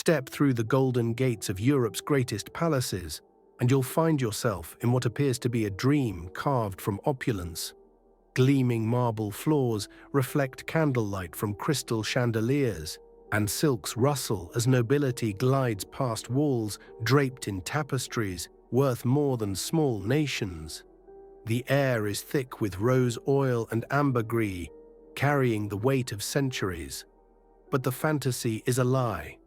Step through the golden gates of Europe's greatest palaces, and you'll find yourself in what appears to be a dream carved from opulence. Gleaming marble floors reflect candlelight from crystal chandeliers, and silks rustle as nobility glides past walls draped in tapestries worth more than small nations. The air is thick with rose oil and ambergris, carrying the weight of centuries. But the fantasy is a lie.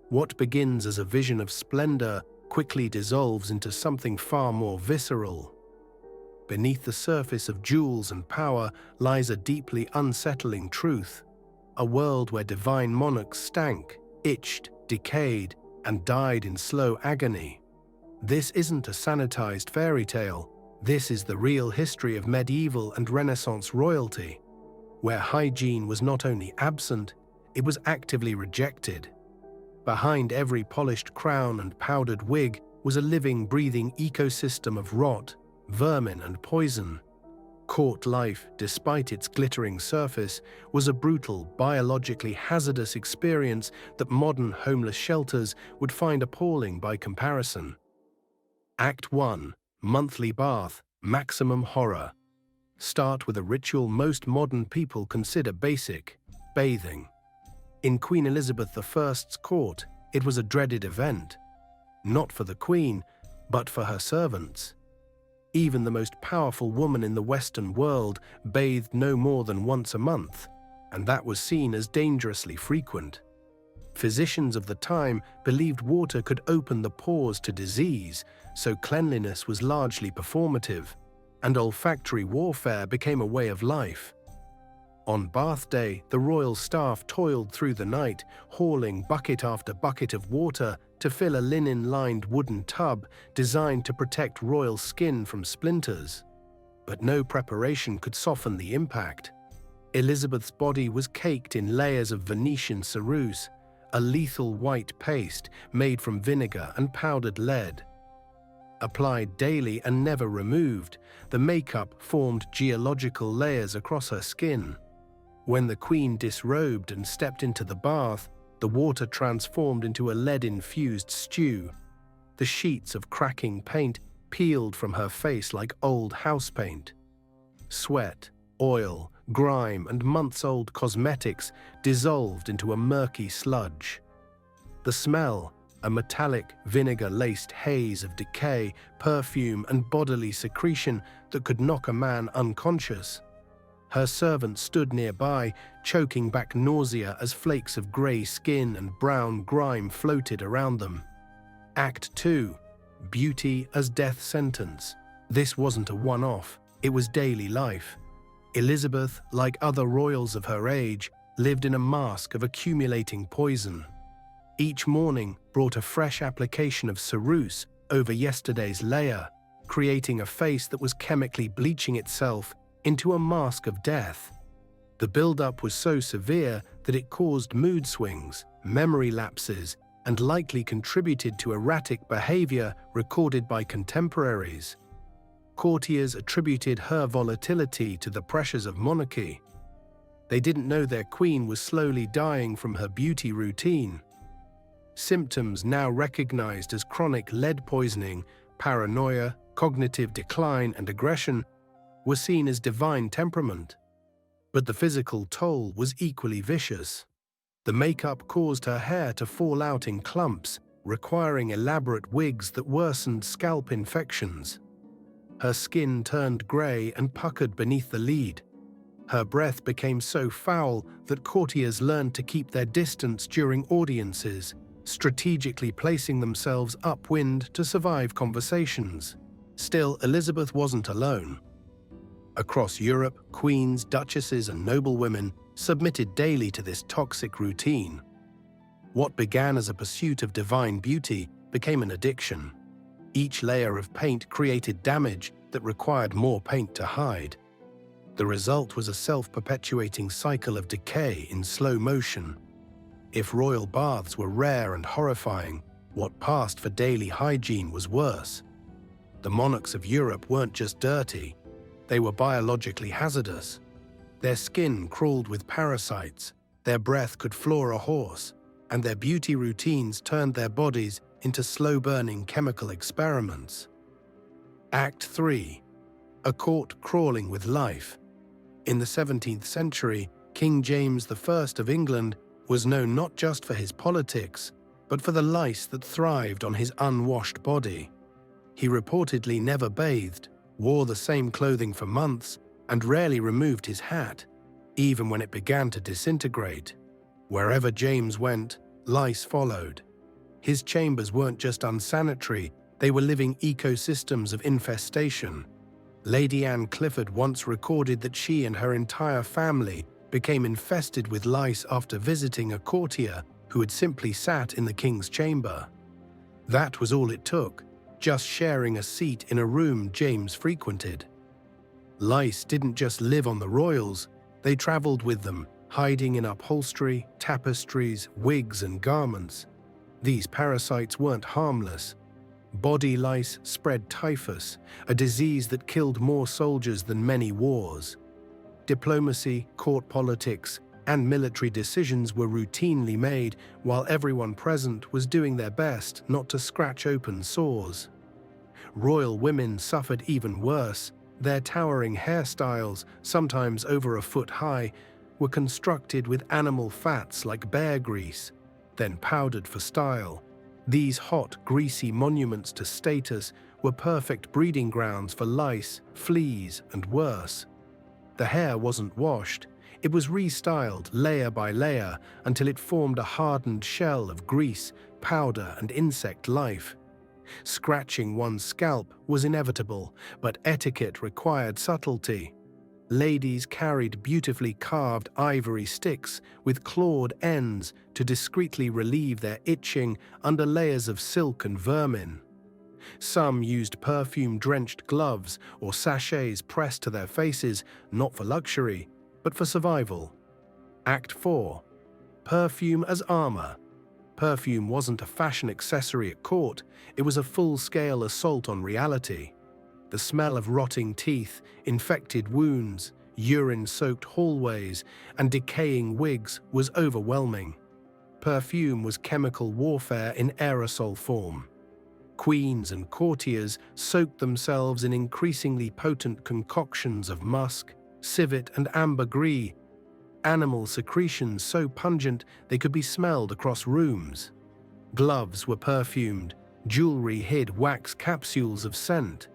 What begins as a vision of splendor quickly dissolves into something far more visceral. Beneath the surface of jewels and power lies a deeply unsettling truth, a world where divine monarchs stank, itched, decayed, and died in slow agony. This isn't a sanitized fairy tale. This is the real history of medieval and Renaissance royalty, where hygiene was not only absent, it was actively rejected. Behind every polished crown and powdered wig was a living, breathing ecosystem of rot, vermin, and poison. Court life, despite its glittering surface, was a brutal, biologically hazardous experience that modern homeless shelters would find appalling by comparison. Act 1. Monthly bath, maximum horror. Start with a ritual most modern people consider basic: bathing. In Queen Elizabeth I's court, it was a dreaded event. Not for the Queen, but for her servants. Even the most powerful woman in the Western world bathed no more than once a month, and that was seen as dangerously frequent. Physicians of the time believed water could open the pores to disease, so cleanliness was largely performative, and olfactory warfare became a way of life. On bath day, the royal staff toiled through the night, hauling bucket after bucket of water to fill a linen-lined wooden tub designed to protect royal skin from splinters. But no preparation could soften the impact. Elizabeth's body was caked in layers of Venetian ceruse, a lethal white paste made from vinegar and powdered lead. Applied daily and never removed, the makeup formed geological layers across her skin. When the Queen disrobed and stepped into the bath, the water transformed into a lead-infused stew. The sheets of cracking paint peeled from her face like old house paint. Sweat, oil, grime, and months-old cosmetics dissolved into a murky sludge. The smell, a metallic, vinegar-laced haze of decay, perfume, and bodily secretion that could knock a man unconscious. Her servants stood nearby, choking back nausea as flakes of grey skin and brown grime floated around them. Act 2. Beauty as death sentence. This wasn't a one-off, it was daily life. Elizabeth, like other royals of her age, lived in a mask of accumulating poison. Each morning brought a fresh application of ceruse over yesterday's layer, creating a face that was chemically bleaching itself into a mask of death. The buildup was so severe that it caused mood swings, memory lapses, and likely contributed to erratic behavior recorded by contemporaries. Courtiers attributed her volatility to the pressures of monarchy. They didn't know their queen was slowly dying from her beauty routine. Symptoms now recognized as chronic lead poisoning, paranoia, cognitive decline, and aggression were seen as divine temperament. But the physical toll was equally vicious. The makeup caused her hair to fall out in clumps, requiring elaborate wigs that worsened scalp infections. Her skin turned grey and puckered beneath the lid. Her breath became so foul that courtiers learned to keep their distance during audiences, strategically placing themselves upwind to survive conversations. Still, Elizabeth wasn't alone. Across Europe, queens, duchesses, and noblewomen submitted daily to this toxic routine. What began as a pursuit of divine beauty became an addiction. Each layer of paint created damage that required more paint to hide. The result was a self-perpetuating cycle of decay in slow motion. If royal baths were rare and horrifying, what passed for daily hygiene was worse. The monarchs of Europe weren't just dirty, they were biologically hazardous. Their skin crawled with parasites, their breath could floor a horse, and their beauty routines turned their bodies into slow-burning chemical experiments. Act 3. A court crawling with life. In the 17th century, King James I of England was known not just for his politics, but for the lice that thrived on his unwashed body. He reportedly never bathed, wore the same clothing for months, and rarely removed his hat, even when it began to disintegrate. Wherever James went, lice followed. His chambers weren't just unsanitary, they were living ecosystems of infestation. Lady Anne Clifford once recorded that she and her entire family became infested with lice after visiting a courtier who had simply sat in the king's chamber. That was all it took, just sharing a seat in a room James frequented. Lice didn't just live on the royals, they traveled with them, hiding in upholstery, tapestries, wigs, and garments. These parasites weren't harmless. Body lice spread typhus, a disease that killed more soldiers than many wars. Diplomacy, court politics, and military decisions were routinely made while everyone present was doing their best not to scratch open sores. Royal women suffered even worse. Their towering hairstyles, sometimes over a foot high, were constructed with animal fats like bear grease, then powdered for style. These hot, greasy monuments to status were perfect breeding grounds for lice, fleas, and worse. The hair wasn't washed. It was restyled layer by layer until it formed a hardened shell of grease, powder, and insect life. Scratching one's scalp was inevitable, but etiquette required subtlety. Ladies carried beautifully carved ivory sticks with clawed ends to discreetly relieve their itching under layers of silk and vermin. Some used perfume-drenched gloves or sachets pressed to their faces, not for luxury, but for survival. Act 4. Perfume as armor. Perfume wasn't a fashion accessory at court, it was a full-scale assault on reality. The smell of rotting teeth, infected wounds, urine-soaked hallways, and decaying wigs was overwhelming. Perfume was chemical warfare in aerosol form. Queens and courtiers soaked themselves in increasingly potent concoctions of musk, civet, and ambergris, animal secretions so pungent they could be smelled across rooms. Gloves were perfumed, jewelry hid wax capsules of scent.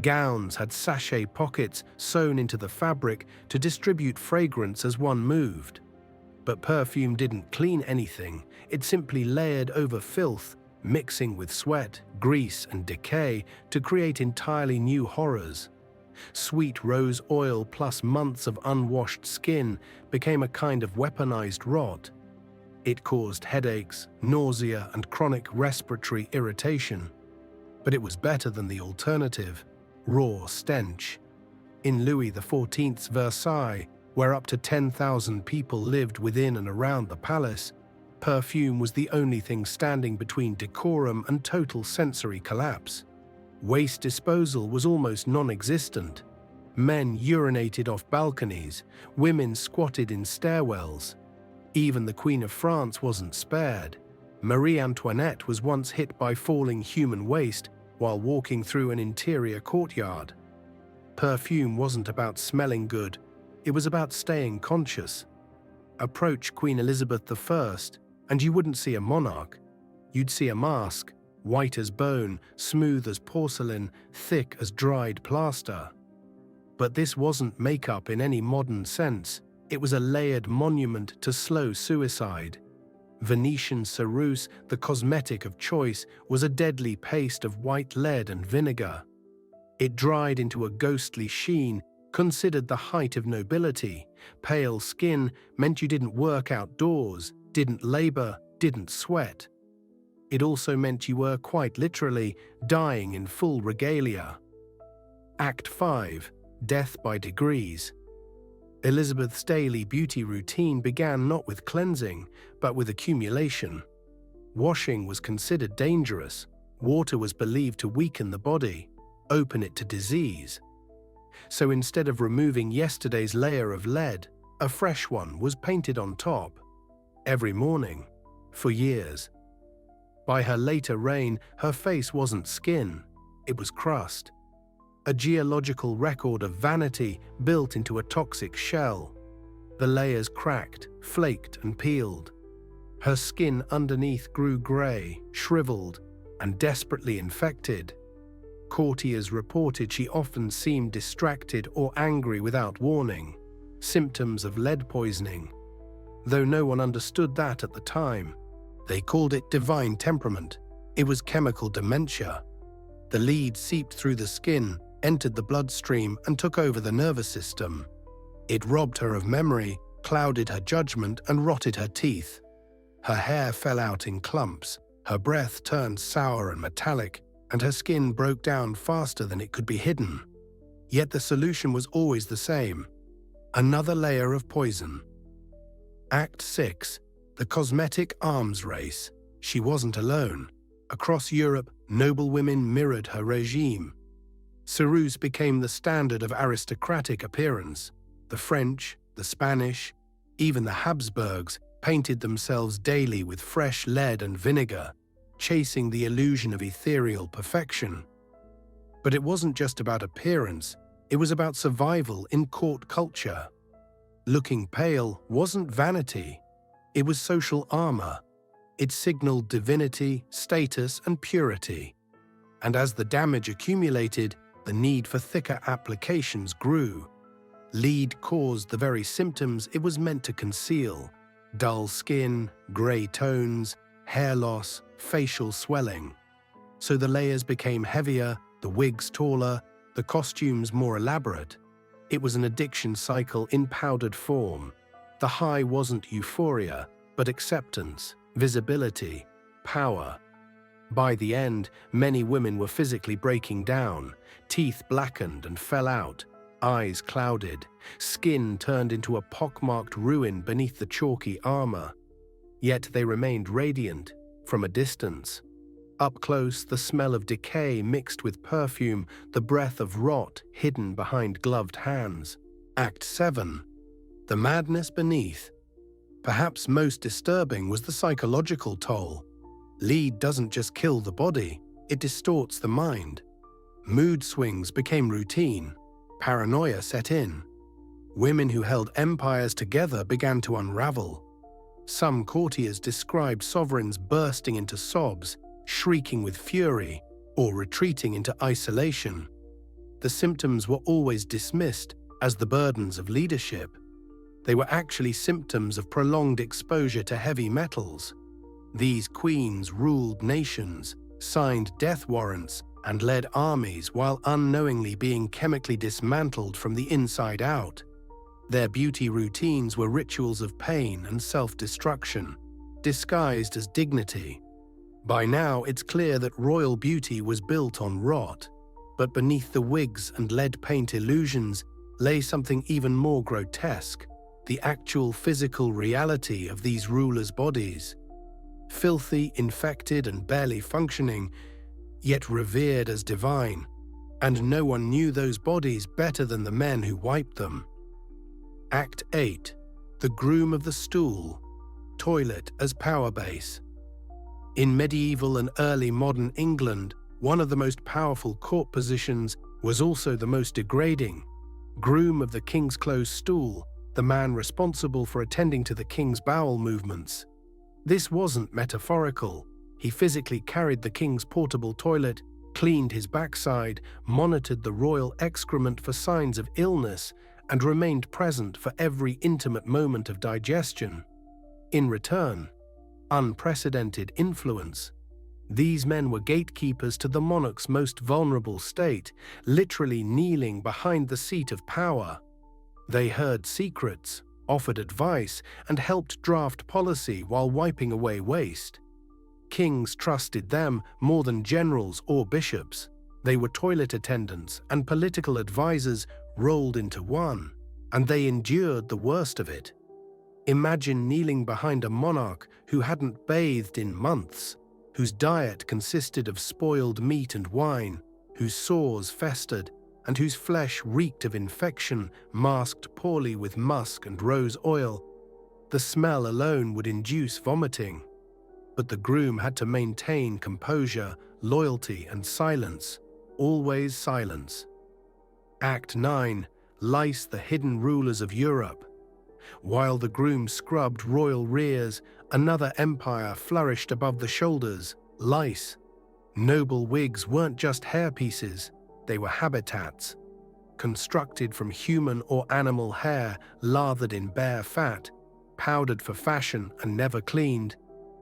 Gowns had sachet pockets sewn into the fabric to distribute fragrance as one moved. But perfume didn't clean anything, it simply layered over filth, mixing with sweat, grease, and decay to create entirely new horrors. Sweet rose oil plus months of unwashed skin became a kind of weaponized rot. It caused headaches, nausea, and chronic respiratory irritation. But it was better than the alternative, raw stench. In Louis XIV's Versailles, where up to 10,000 people lived within and around the palace, perfume was the only thing standing between decorum and total sensory collapse. Waste disposal was almost non-existent. Men urinated off balconies, women squatted in stairwells. Even the Queen of France wasn't spared. Marie Antoinette was once hit by falling human waste while walking through an interior courtyard. Perfume wasn't about smelling good, it was about staying conscious. Approach Queen Elizabeth I, and you wouldn't see a monarch. You'd see a mask, white as bone, smooth as porcelain, thick as dried plaster. But this wasn't makeup in any modern sense, it was a layered monument to slow suicide. Venetian ceruse, the cosmetic of choice, was a deadly paste of white lead and vinegar. It dried into a ghostly sheen, considered the height of nobility. Pale skin meant you didn't work outdoors, didn't labor, didn't sweat. It also meant you were, quite literally, dying in full regalia. Act 5. Death by degrees. Elizabeth's daily beauty routine began not with cleansing, but with accumulation. Washing was considered dangerous. Water was believed to weaken the body, open it to disease. So instead of removing yesterday's layer of lead, a fresh one was painted on top. Every morning, for years. By her later reign, her face wasn't skin, it was crust. A geological record of vanity built into a toxic shell. The layers cracked, flaked, and peeled. Her skin underneath grew grey, shriveled, and desperately infected. Courtiers reported she often seemed distracted or angry without warning, symptoms of lead poisoning. Though no one understood that at the time, they called it divine temperament. It was chemical dementia. The lead seeped through the skin, entered the bloodstream, and took over the nervous system. It robbed her of memory, clouded her judgment, and rotted her teeth. Her hair fell out in clumps, her breath turned sour and metallic, and her skin broke down faster than it could be hidden. Yet the solution was always the same: another layer of poison. Act 6. The cosmetic arms race. She wasn't alone. Across Europe, noble women mirrored her regime. Ceruse became the standard of aristocratic appearance. The French, the Spanish, even the Habsburgs painted themselves daily with fresh lead and vinegar, chasing the illusion of ethereal perfection. But it wasn't just about appearance, it was about survival in court culture. Looking pale wasn't vanity, it was social armor. It signaled divinity, status, and purity. And as the damage accumulated, the need for thicker applications grew. Lead caused the very symptoms it was meant to conceal: dull skin, grey tones, hair loss, facial swelling. So the layers became heavier, the wigs taller, the costumes more elaborate. It was an addiction cycle in powdered form. The high wasn't euphoria, but acceptance, visibility, power. By the end, many women were physically breaking down. Teeth blackened and fell out, eyes clouded, skin turned into a pockmarked ruin beneath the chalky armor. Yet they remained radiant, from a distance. Up close, the smell of decay mixed with perfume, the breath of rot hidden behind gloved hands. Act 7. The madness beneath. Perhaps most disturbing was the psychological toll. Lead doesn't just kill the body, it distorts the mind. Mood swings became routine. Paranoia set in. Women who held empires together began to unravel. Some courtiers described sovereigns bursting into sobs, shrieking with fury, or retreating into isolation. The symptoms were always dismissed as the burdens of leadership. They were actually symptoms of prolonged exposure to heavy metals. These queens ruled nations, signed death warrants, and led armies while unknowingly being chemically dismantled from the inside out. Their beauty routines were rituals of pain and self-destruction, disguised as dignity. By now, it's clear that royal beauty was built on rot, but beneath the wigs and lead paint illusions lay something even more grotesque: the actual physical reality of these rulers' bodies. Filthy, infected, and barely functioning, yet revered as divine, and no one knew those bodies better than the men who wiped them. Act 8. The groom of the stool. Toilet as power base. In medieval and early modern England, one of the most powerful court positions was also the most degrading. Groom of the king's close stool, the man responsible for attending to the king's bowel movements. This wasn't metaphorical. He physically carried the king's portable toilet, cleaned his backside, monitored the royal excrement for signs of illness, and remained present for every intimate moment of digestion. In return, unprecedented influence. These men were gatekeepers to the monarch's most vulnerable state, literally kneeling behind the seat of power. They heard secrets, offered advice, and helped draft policy while wiping away waste. Kings trusted them more than generals or bishops. They were toilet attendants and political advisors rolled into one, and they endured the worst of it. Imagine kneeling behind a monarch who hadn't bathed in months, whose diet consisted of spoiled meat and wine, whose sores festered, and whose flesh reeked of infection, masked poorly with musk and rose oil. The smell alone would induce vomiting. but the groom had to maintain composure, loyalty, and silence, always silence. Act 9. Lice, the hidden rulers of Europe. While the groom scrubbed royal rears, another empire flourished above the shoulders: lice. Noble wigs weren't just hairpieces, they were habitats. Constructed from human or animal hair, lathered in bare fat, powdered for fashion and never cleaned,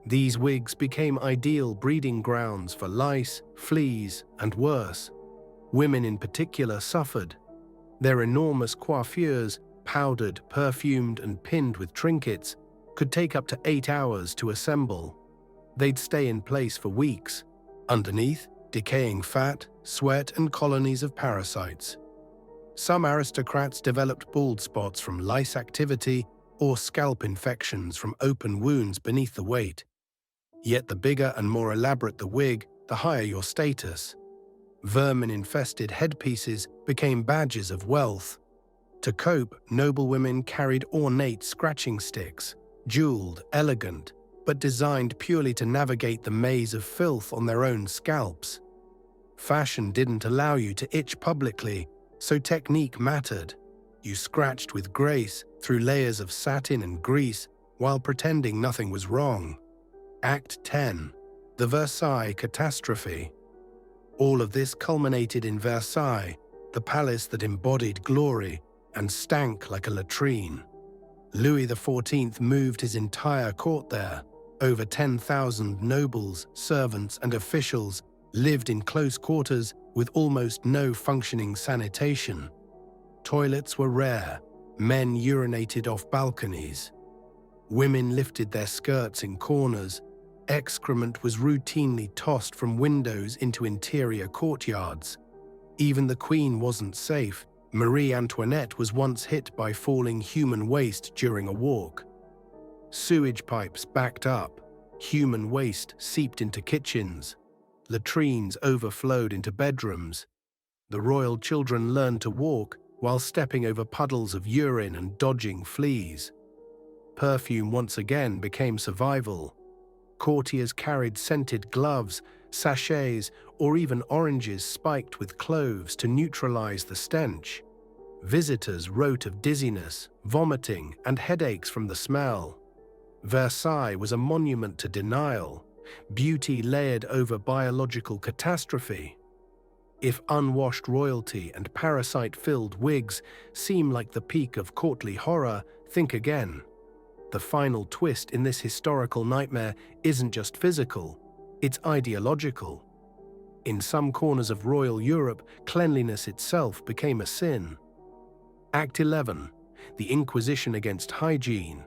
these wigs became ideal breeding grounds for lice, fleas, and worse. Women in particular suffered. Their enormous coiffures, powdered, perfumed, and pinned with trinkets, could take up to 8 hours to assemble. They'd stay in place for weeks. Underneath, decaying fat, sweat, and colonies of parasites. Some aristocrats developed bald spots from lice activity or scalp infections from open wounds beneath the weight. Yet the bigger and more elaborate the wig, the higher your status. Vermin-infested headpieces became badges of wealth. To cope, noble women carried ornate scratching sticks, jeweled, elegant, but designed purely to navigate the maze of filth on their own scalps. Fashion didn't allow you to itch publicly, so technique mattered. You scratched with grace through layers of satin and grease while pretending nothing was wrong. Act 10. The Versailles catastrophe. All of this culminated in Versailles, the palace that embodied glory and stank like a latrine. Louis XIV moved his entire court there. Over 10,000 nobles, servants, and officials lived in close quarters with almost no functioning sanitation. Toilets were rare. Men urinated off balconies. Women lifted their skirts in corners. Excrement was routinely tossed from windows into interior courtyards. Even the Queen wasn't safe. Marie Antoinette was once hit by falling human waste during a walk. Sewage pipes backed up. Human waste seeped into kitchens. Latrines overflowed into bedrooms. The royal children learned to walk while stepping over puddles of urine and dodging fleas. Perfume once again became survival. Courtiers carried scented gloves, sachets, or even oranges spiked with cloves to neutralize the stench. Visitors wrote of dizziness, vomiting, and headaches from the smell. Versailles was a monument to denial, beauty layered over biological catastrophe. If unwashed royalty and parasite-filled wigs seem like the peak of courtly horror, think again. The final twist in this historical nightmare isn't just physical, it's ideological. In some corners of royal Europe, cleanliness itself became a sin. Act 11. The Inquisition against hygiene.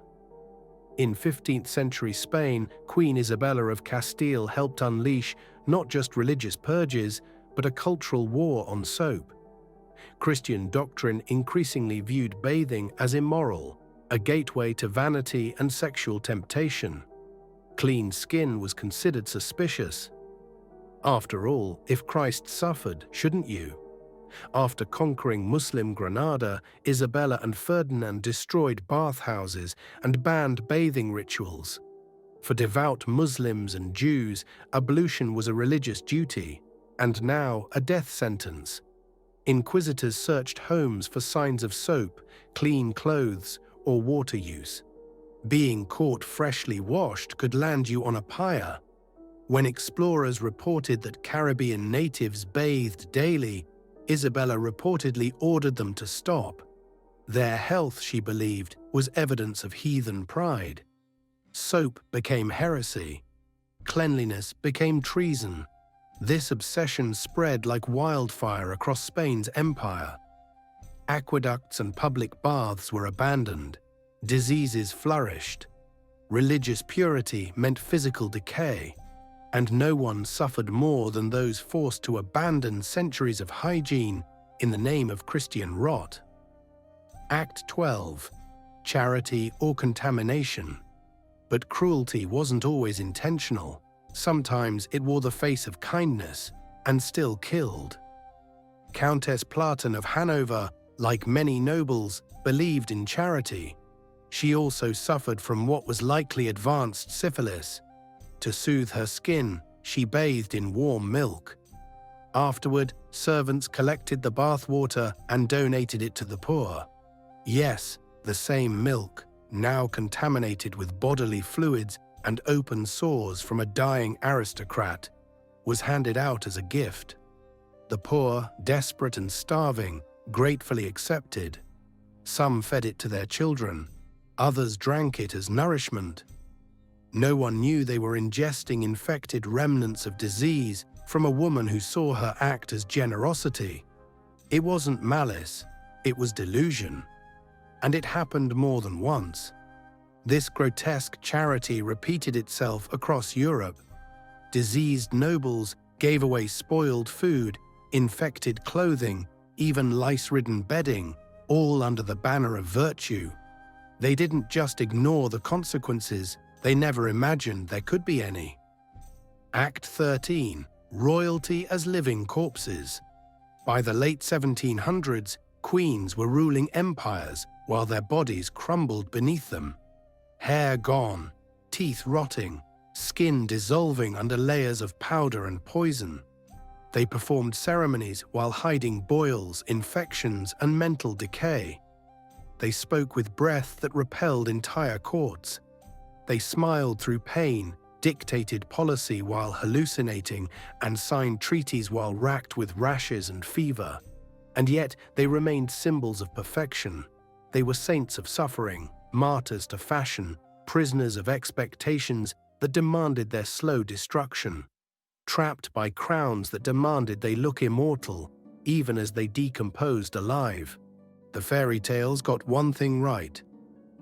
In 15th century Spain, Queen Isabella of Castile helped unleash not just religious purges, but a cultural war on soap. Christian doctrine increasingly viewed bathing as immoral, a gateway to vanity and sexual temptation. Clean skin was considered suspicious. After all, if Christ suffered, shouldn't you? After conquering Muslim Granada, Isabella and Ferdinand destroyed bathhouses and banned bathing rituals. For devout Muslims and Jews, ablution was a religious duty, and now a death sentence. Inquisitors searched homes for signs of soap, clean clothes, or water use. Being caught freshly washed could land you on a pyre. When explorers reported that Caribbean natives bathed daily, Isabella reportedly ordered them to stop. Their health, she believed, was evidence of heathen pride. Soap became heresy. Cleanliness became treason. This obsession spread like wildfire across Spain's empire. Aqueducts and public baths were abandoned. Diseases flourished. Religious purity meant physical decay. And no one suffered more than those forced to abandon centuries of hygiene in the name of Christian rot. Act 12. Charity or contamination. But cruelty wasn't always intentional. Sometimes it wore the face of kindness and still killed. Countess Platen of Hanover, like many nobles, believed in charity. She also suffered from what was likely advanced syphilis. To soothe her skin, she bathed in warm milk. Afterward, servants collected the bath water and donated it to the poor. Yes, the same milk, now contaminated with bodily fluids and open sores from a dying aristocrat, was handed out as a gift. The poor, desperate and starving, gratefully accepted. Some fed it to their children, others drank it as nourishment. No one knew they were ingesting infected remnants of disease from a woman who saw her act as generosity. It wasn't malice, it was delusion. And it happened more than once. This grotesque charity repeated itself across Europe. Diseased nobles gave away spoiled food, infected clothing, even lice-ridden bedding, all under the banner of virtue. They didn't just ignore the consequences, they never imagined there could be any. Act 13. Royalty as living corpses. By the late 1700s, queens were ruling empires while their bodies crumbled beneath them. Hair gone, teeth rotting, skin dissolving under layers of powder and poison. They performed ceremonies while hiding boils, infections, and mental decay. They spoke with breath that repelled entire courts. They smiled through pain, dictated policy while hallucinating, and signed treaties while racked with rashes and fever. And yet they remained symbols of perfection. They were saints of suffering, martyrs to fashion, prisoners of expectations that demanded their slow destruction, trapped by crowns that demanded they look immortal, even as they decomposed alive. The fairy tales got one thing right.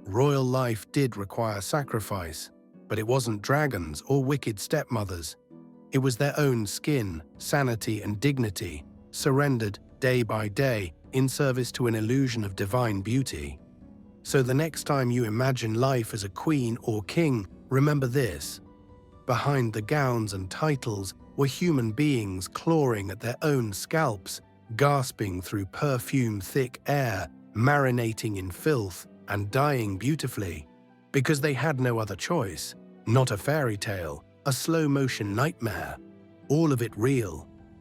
Royal life did require sacrifice, but it wasn't dragons or wicked stepmothers. It was their own skin, sanity, and dignity, surrendered day by day in service to an illusion of divine beauty. So the next time you imagine life as a queen or king, remember this. Behind the gowns and titles were human beings clawing at their own scalps, gasping through perfume-thick air, marinating in filth, and dying beautifully, because they had no other choice. Not a fairy tale, a slow-motion nightmare. All of it real,